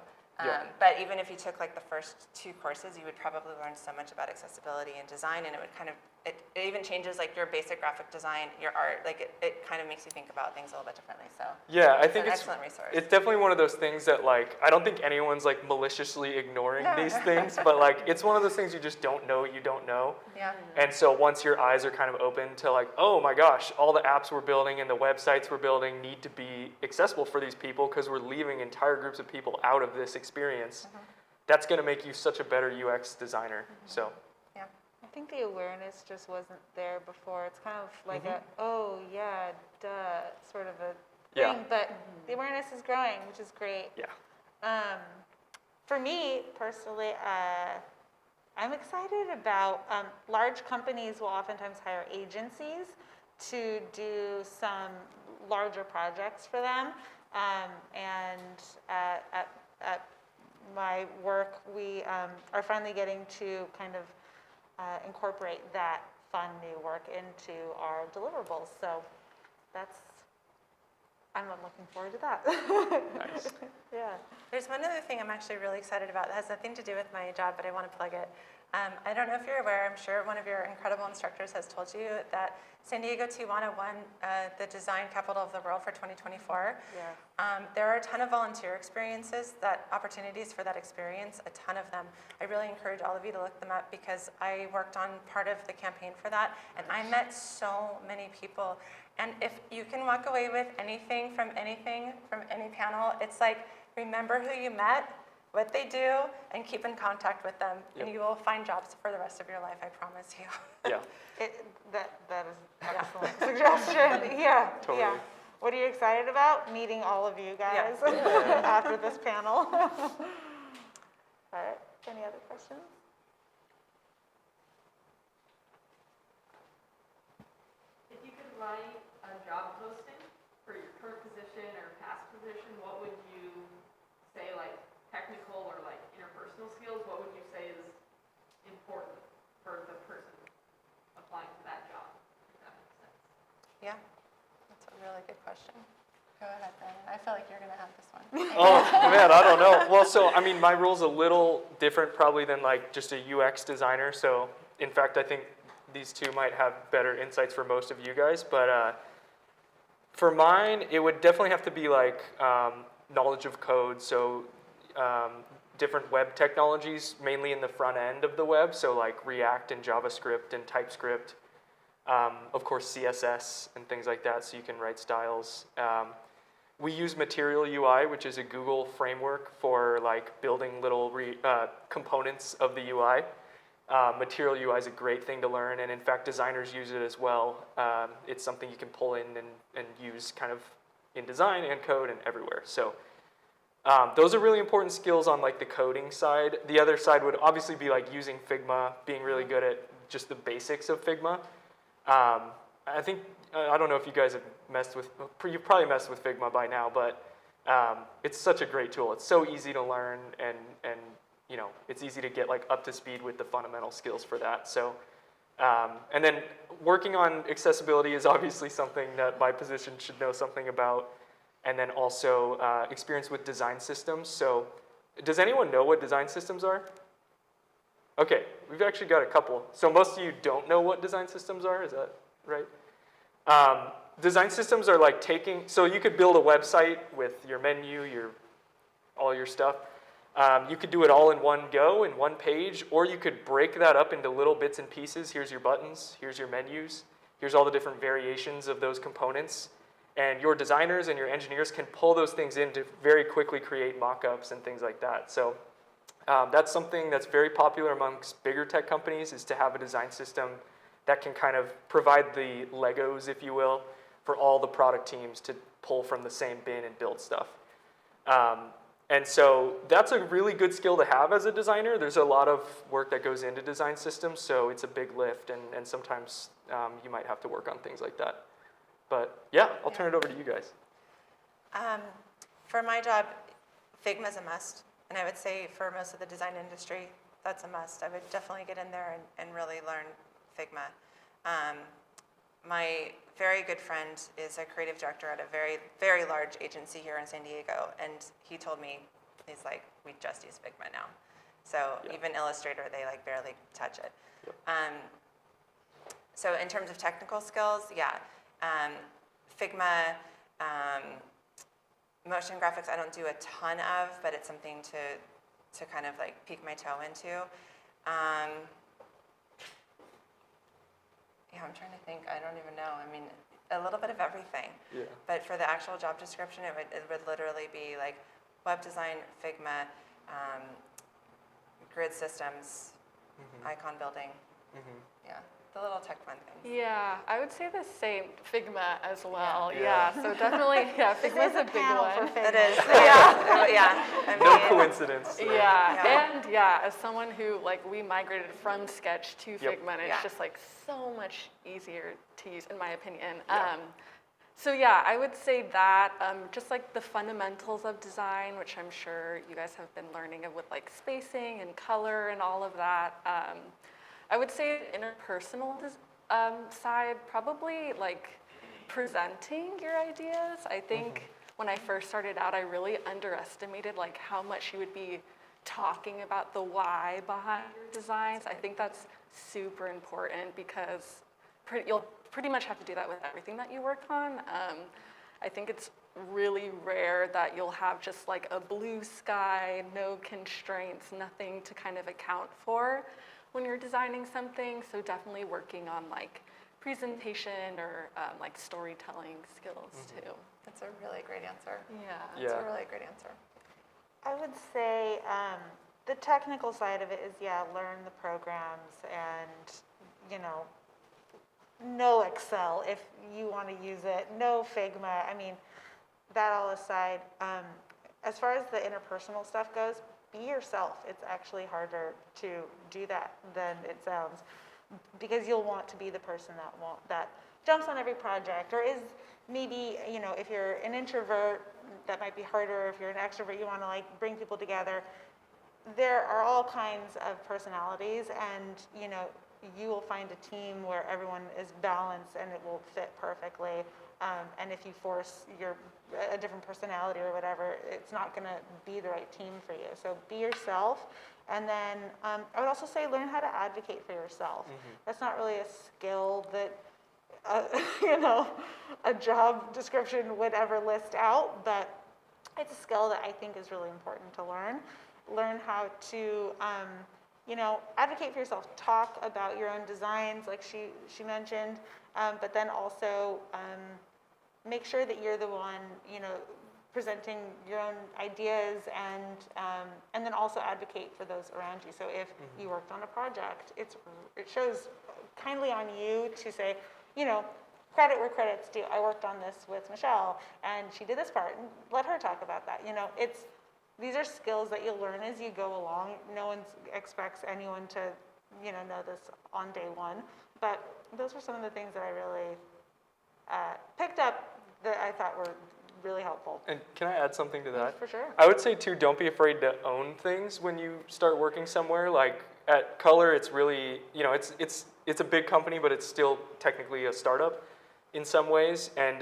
[SPEAKER 1] But even if you took like the first 2 courses, you would probably learn so much about accessibility and design, and it would kind of, it even changes like your basic graphic design, your art, like it kind of makes you think about things a little bit differently. So
[SPEAKER 4] yeah, I think
[SPEAKER 1] it's an excellent resource.
[SPEAKER 4] It's definitely one of those things that like, I don't think anyone's like maliciously ignoring these things, but like it's one of those things you just don't know you don't know.
[SPEAKER 1] Yeah.
[SPEAKER 4] And so once your eyes are kind of open to like, oh my gosh, all the apps we're building and the websites we're building need to be accessible for these people because we're leaving entire groups of people out of this experience, that's going to make you such a better UX designer. So.
[SPEAKER 2] I think the awareness just wasn't there before. It's kind of like oh yeah, duh, sort of a thing. But the awareness is growing, which is great.
[SPEAKER 4] Yeah.
[SPEAKER 2] For me personally, I'm excited about large companies will oftentimes hire agencies to do some larger projects for them. And at my work, we are finally getting to kind of incorporate that fun new work into our deliverables. So I'm looking forward to that.
[SPEAKER 4] Nice.
[SPEAKER 2] Yeah.
[SPEAKER 1] There's one other thing I'm actually really excited about that has nothing to do with my job, but I want to plug it. I don't know if you're aware, I'm sure one of your incredible instructors has told you that San Diego Tijuana won the design capital of the world for 2024.
[SPEAKER 2] Yeah.
[SPEAKER 1] There are a ton of volunteer experiences, opportunities for that experience, a ton of them. I really encourage all of you to look them up because I worked on part of the campaign for that, and I met so many people. And if you can walk away with anything from any panel, it's like, remember who you met, what they do, and keep in contact with them, and you will find jobs for the rest of your life, I promise you.
[SPEAKER 4] Yeah.
[SPEAKER 2] That is an excellent suggestion. Yeah.
[SPEAKER 4] Totally.
[SPEAKER 2] Yeah. What are you excited about? Meeting all of you guys after this panel. All right. Any other questions?
[SPEAKER 8] write a job posting for your current position or past position, what would you say, like technical or like interpersonal skills, what would you say is important for the person applying for that job, if that makes sense?
[SPEAKER 1] Yeah, that's a really good question. Go ahead, Branon. I feel like you're going to have this one.
[SPEAKER 4] Oh, man, I don't know. Well, so, I mean, my role's a little different probably than like just a UX designer. So, in fact, I think these two might have better insights for most of you guys. But for mine, it would definitely have to be like knowledge of code. So, different web technologies, mainly in the front end of the web. So, like React and JavaScript and TypeScript. Of course, CSS and things like that, so you can write styles. We use Material UI, which is a Google framework for like building little components of the UI. Material UI is a great thing to learn, and in fact, designers use it as well. It's something you can pull in and use kind of in design and code and everywhere. So those are really important skills on like the coding side. The other side would obviously be like using Figma, being really good at just the basics of Figma. I think, I don't know if you guys have you've probably messed with Figma by now, but it's such a great tool. It's so easy to learn, and you know, it's easy to get like up to speed with the fundamental skills for that. So, and then working on accessibility is obviously something that my position should know something about, and then also experience with design systems. So, does anyone know what design systems are? Okay, we've actually got a couple. So most of you don't know what design systems are, is that right? Design systems are like so you could build a website with your menu, all your stuff. You could do it all in one go, in one page, or you could break that up into little bits and pieces. Here's your buttons, here's your menus, here's all the different variations of those components. And your designers and your engineers can pull those things in to very quickly create mock-ups and things like that. So that's something that's very popular amongst bigger tech companies, is to have a design system that can kind of provide the Legos, if you will, for all the product teams to pull from the same bin and build stuff. And so that's a really good skill to have as a designer. There's a lot of work that goes into design systems, so it's a big lift, and sometimes you might have to work on things like that. But yeah, I'll turn it over to you guys.
[SPEAKER 1] For my job, Figma is a must. And I would say for most of the design industry, that's a must. I would definitely get in there and really learn Figma. My very good friend is a creative director at a very, very large agency here in San Diego. And he told me, he's like, we just use Figma now. So even Illustrator, they like barely touch it. Yep. So in terms of technical skills, Figma, motion graphics I don't do a ton of, but it's something to kind of like peek my toe into. I'm trying to think. I don't even know. I mean, a little bit of everything. Yeah. But for the actual job description, it would literally be like web design, Figma, grid systems, icon building. Yeah. The little tech fun things.
[SPEAKER 5] Yeah, I would say the same, Figma as well. Yeah, so definitely, Figma's a big one.
[SPEAKER 1] It is. I mean,
[SPEAKER 4] no coincidence.
[SPEAKER 5] And as someone who, like, we migrated from Sketch to Figma, and it's just like so much easier to use, in my opinion. So I would say that, just like the fundamentals of design, which I'm sure you guys have been learning with like spacing and color and all of that. I would say interpersonal side, probably like presenting your ideas. I think when I first started out, I really underestimated like how much you would be talking about the why behind your designs. I think that's super important because you'll pretty much have to do that with everything that you work on. I think it's really rare that you'll have just like a blue sky, no constraints, nothing to kind of account for when you're designing something. So definitely working on like presentation or like storytelling skills too.
[SPEAKER 1] That's a really great answer.
[SPEAKER 5] Yeah.
[SPEAKER 1] That's a really great answer.
[SPEAKER 2] I would say the technical side of it is, learn the programs and, know Excel if you want to use it, know Figma. I mean, that all aside, as far as the interpersonal stuff goes, be yourself. It's actually harder to do that than it sounds, because you'll want to be the person that jumps on every project, or is maybe, you know, if you're an introvert, that might be harder. If you're an extrovert, you want to like bring people together. There are all kinds of personalities, and you know, you will find a team where everyone is balanced and it will fit perfectly. And if you force a different personality or whatever, it's not going to be the right team for you. So be yourself. And then I would also say learn how to advocate for yourself. That's not really a skill that, you know, a job description would ever list out, but it's a skill that I think is really important to learn. Learn how to, you know, advocate for yourself. Talk about your own designs, like she mentioned, but then also make sure that you're the one, you know, presenting your own ideas, and then also advocate for those around you. So if you worked on a project, it shows kindly on you to say, you know, credit where credit's due. I worked on this with Michelle, and she did this part, and let her talk about that. You know, these are skills that you'll learn as you go along. No one expects anyone to, you know this on day one, but those were some of the things that I really picked up that I thought were really helpful.
[SPEAKER 4] And can I add something to that?
[SPEAKER 2] For sure.
[SPEAKER 4] I would say too, don't be afraid to own things when you start working somewhere. Like at Color, it's really, you know, it's a big company, but it's still technically a startup in some ways. And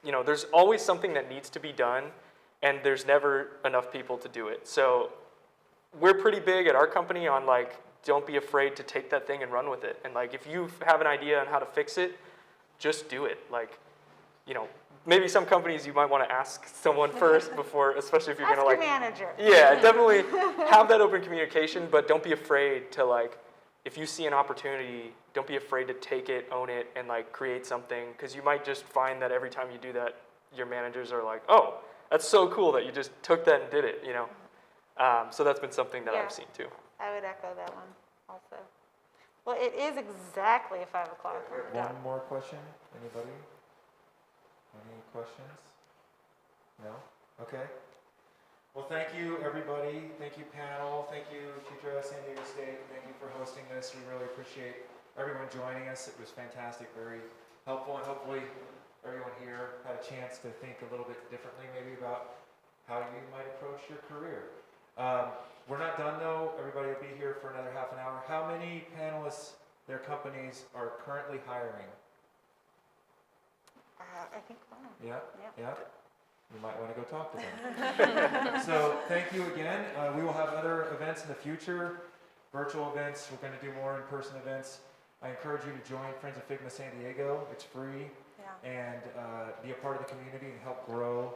[SPEAKER 4] you know, there's always something that needs to be done, and there's never enough people to do it. So we're pretty big at our company on like, don't be afraid to take that thing and run with it. And like, if you have an idea on how to fix it, just do it. Like, you know, maybe some companies you might want to ask someone first before, especially if you're going to like.
[SPEAKER 2] Ask your manager.
[SPEAKER 4] Yeah, definitely have that open communication, but don't be afraid to like, if you see an opportunity, don't be afraid to take it, own it, and like create something, because you might just find that every time you do that, your managers are like, oh, that's so cool that you just took that and did it, you know. So that's been something that I've seen too.
[SPEAKER 2] I would echo that one also. Well, it is exactly 5 o'clock.
[SPEAKER 3] One more question, anybody? Any questions? No? Okay. Well, thank you, everybody. Thank you, panel. Thank you, Chitra, San Diego State. Thank you for hosting this. We really appreciate everyone joining us. It was fantastic, very helpful, and hopefully everyone here had a chance to think a little bit differently maybe about how you might approach your career. We're not done, though. Everybody will be here for another half an hour. How many panelists, their companies, are currently hiring?
[SPEAKER 2] I think one.
[SPEAKER 3] Yeah? You might want to go talk to them. So thank you again. We will have other events in the future, virtual events. We're going to do more in-person events. I encourage you to join Friends of Figma San Diego. It's free. And be a part of the community and help grow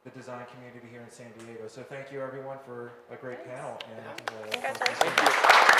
[SPEAKER 3] the design community here in San Diego. So thank you, everyone, for a great panel. And
[SPEAKER 1] Congratulations.
[SPEAKER 4] Thank you.